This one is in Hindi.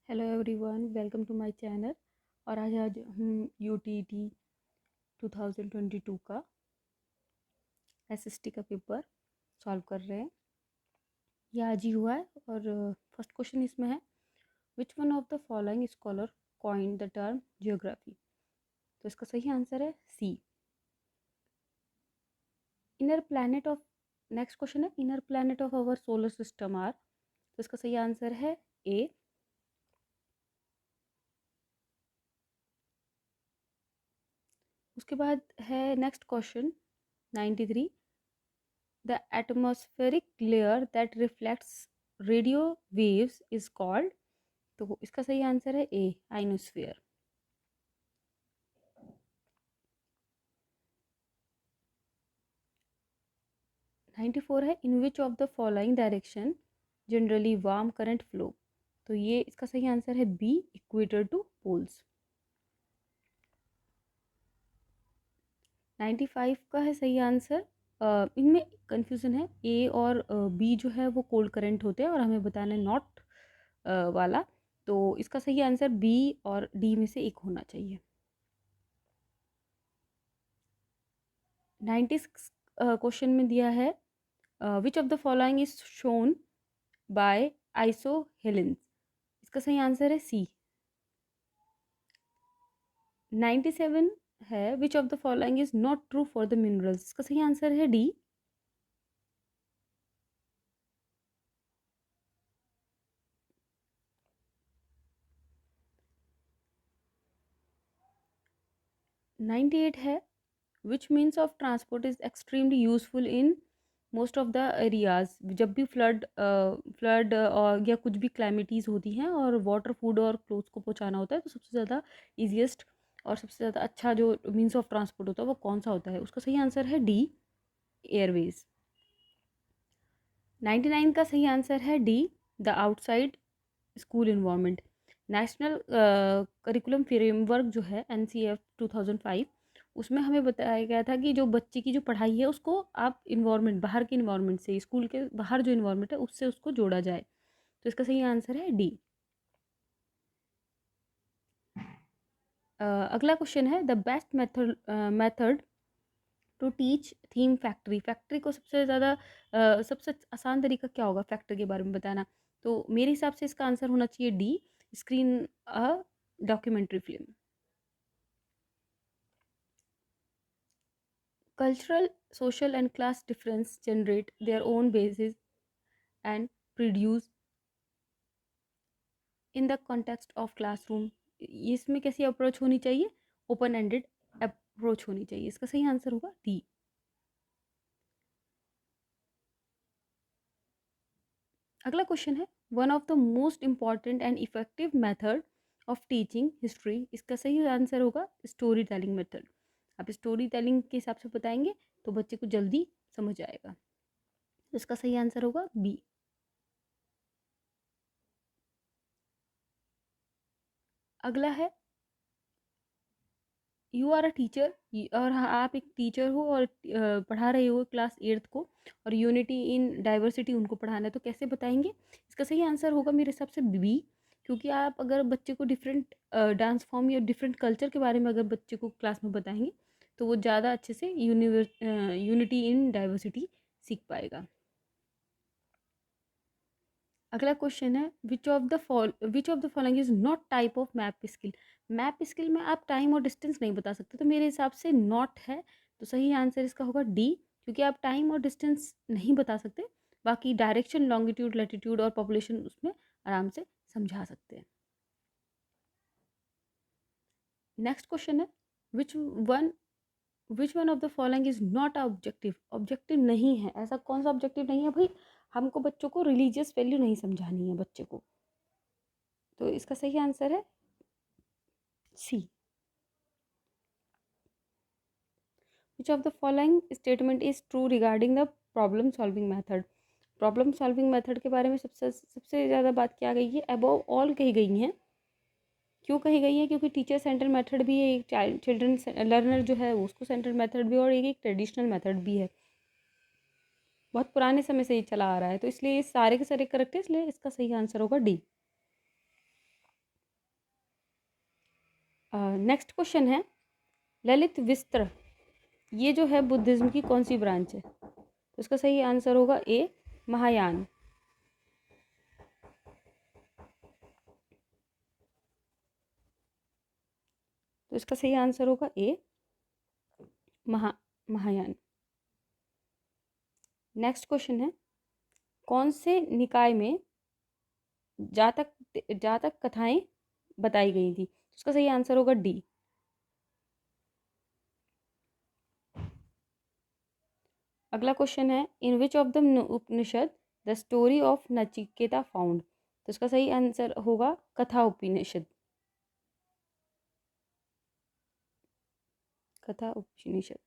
Hello everyone, welcome to my channel. और आज हम यूटीटी 2022 का एसएसटी का पेपर सॉल्व कर रहे हैं। ये आज ही हुआ है और फर्स्ट क्वेश्चन इसमें है, which one of the following scholar coined the term geography. तो इसका सही आंसर है C, inner planet of. Next question है, inner planet of our solar system are. तो इसका सही आंसर है ए। उसके बाद है next question 93, the atmospheric layer that reflects radio waves is called। तो इसका सही आंसर है ए, आइनोस्फीयर। नाइन्टी फोर है, in which of the following direction generally warm current flow. तो ये इसका सही आंसर है बी, इक्वेटर टू पोल्स। 95 का है सही आंसर। इनमें कंफ्यूजन है, ए और बी जो है वो कोल्ड करंट होते हैं और हमें बताना है नॉट वाला। तो इसका सही आंसर बी और डी में से एक होना चाहिए। 96 क्वेश्चन में दिया है, which of the following is shown by isohels. इसका सही आंसर है सी। 97 है, which of the following is not true for the minerals. इसका सही आंसर है डी। नाइन्टी एट है, which means of transport is extremely useful in most of the areas. जब भी फ्लड और या कुछ भी क्लाइमेटीज़ होती हैं और वाटर, फूड और क्लोथ्स को पहुंचाना होता है, तो सबसे ज़्यादा ईजिएस्ट और सबसे ज़्यादा अच्छा जो मीन्स ऑफ ट्रांसपोर्ट होता है वो कौन सा होता है। उसका सही आंसर है डी, एयरवेज। 99 का सही आंसर है D, the outside school environment. National curriculum framework जो है NCF 2005, उसमें हमें बताया गया था कि जो बच्चे की जो पढ़ाई है उसको आप इन्वायरमेंट, बाहर के इन्वायरमेंट से, स्कूल के बाहर जो इन्वायरमेंट है उससे उसको जोड़ा जाए। तो इसका सही आंसर है डी। अगला क्वेश्चन है, the best method to teach theme factory. Factory को सबसे ज़्यादा सबसे आसान तरीका क्या होगा फैक्ट्री के बारे में बताना। तो मेरे हिसाब से इसका आंसर होना चाहिए D, screen a documentary film. Cultural, social and class difference generate their own basis and produce in the context of classroom। इसमें कैसी अप्रोच होनी चाहिए, ओपन एंडेड अप्रोच होनी चाहिए। इसका सही आंसर होगा डी। अगला क्वेश्चन है, one of the most important and effective method of teaching history. इसका सही आंसर होगा स्टोरी टेलिंग मेथड। आप स्टोरी टेलिंग के हिसाब से बताएंगे तो बच्चे को जल्दी समझ आएगा। तो इसका सही आंसर होगा बी। अगला है, यू आर अ टीचर, और आप एक टीचर हो और पढ़ा रहे हो क्लास 8th को, और यूनिटी इन डाइवर्सिटी उनको पढ़ाना है, तो कैसे बताएंगे। इसका सही आंसर होगा मेरे हिसाब से बी, क्योंकि आप अगर बच्चे को डिफरेंट डांस फॉर्म या डिफरेंट कल्चर के बारे में अगर बच्चे को क्लास में बताएंगे तो वो ज़्यादा अच्छे से यूनिटी इन डाइवर्सिटी सीख पाएगा। अगला क्वेश्चन है, which of the following is not type of map skill. Map skill में आप टाइम और डिस्टेंस नहीं बता सकते, तो मेरे हिसाब से नॉट है। तो सही आंसर इसका होगा डी, क्योंकि आप टाइम और डिस्टेंस नहीं बता सकते, बाकी डायरेक्शन, लॉन्गिट्यूड, लैटिट्यूड और पॉपुलेशन उसमें आराम से समझा सकते हैं। नेक्स्ट क्वेश्चन है, which one which one of the following is not objective. Objective नहीं है, ऐसा कौन सा ऑब्जेक्टिव नहीं है भाई। हमको बच्चों को रिलीजियस वैल्यू नहीं समझानी है बच्चे को। तो इसका सही आंसर है सी। Which of the following statement is true regarding the problem solving method। Problem solving method के बारे में सबसे सबसे ज़्यादा बात क्या गई है, अबव ऑल कही गई हैं। क्यों कही गई है, क्योंकि टीचर सेंटर मेथड भी है, एक चिल्ड्रन लर्नर जो है उसको सेंटर मेथड भी, और एक ट्रेडिशनल मेथड भी है, बहुत पुराने समय से ये चला आ रहा है, तो इसलिए ये सारे के सारे करेक्ट है, इसलिए इसका सही आंसर होगा डी। नेक्स्ट क्वेश्चन है, ललित विस्त्र ये जो है बुद्धिज्म की कौन सी ब्रांच है? तो इसका सही आंसर होगा ए, महायान। तो इसका सही आंसर होगा ए, महायान। नेक्स्ट क्वेश्चन है, कौन से निकाय में जातक जातक कथाएं बताई गई थी? उसका सही आंसर होगा डी। अगला क्वेश्चन है, in which of the Upanishad the story of Nachiketa found? तो इसका सही आंसर होगा कथा उपनिषद। कथा उपनिषद।